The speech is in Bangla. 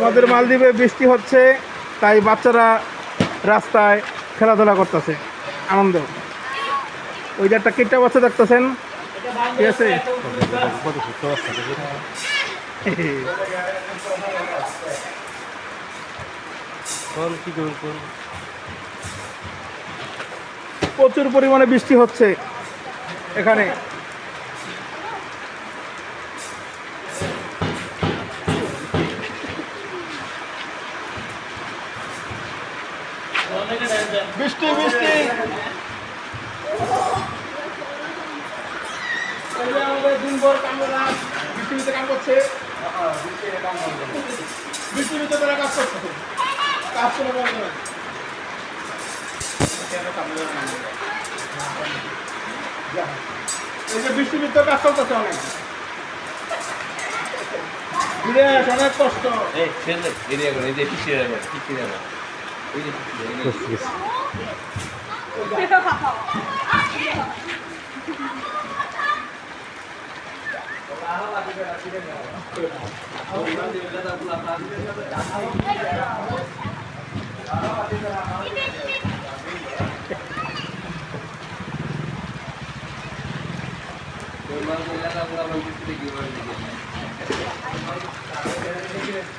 আমাদের মালদ্বীপে বৃষ্টি হচ্ছে, তাই বাচ্চারা রাস্তায় খেলাধুলা করতেছে আনন্দ। ওই যে একটা কিট্টা বাচ্চা দেখতেছেন, ঠিক আছে। প্রচুর পরিমাণে বৃষ্টি হচ্ছে এখানে। বৃষ্টি বৃষ্টি আমাদের দিনভর কামরা বৃষ্টিতে কাম করছে, বৃষ্টির ভিতরে তারা কাজ করছে, কাজ করে বন্ধ করে। এই যে বৃষ্টির ভিতরে কাজ চলতেছে অনেক, অনেক কষ্ট।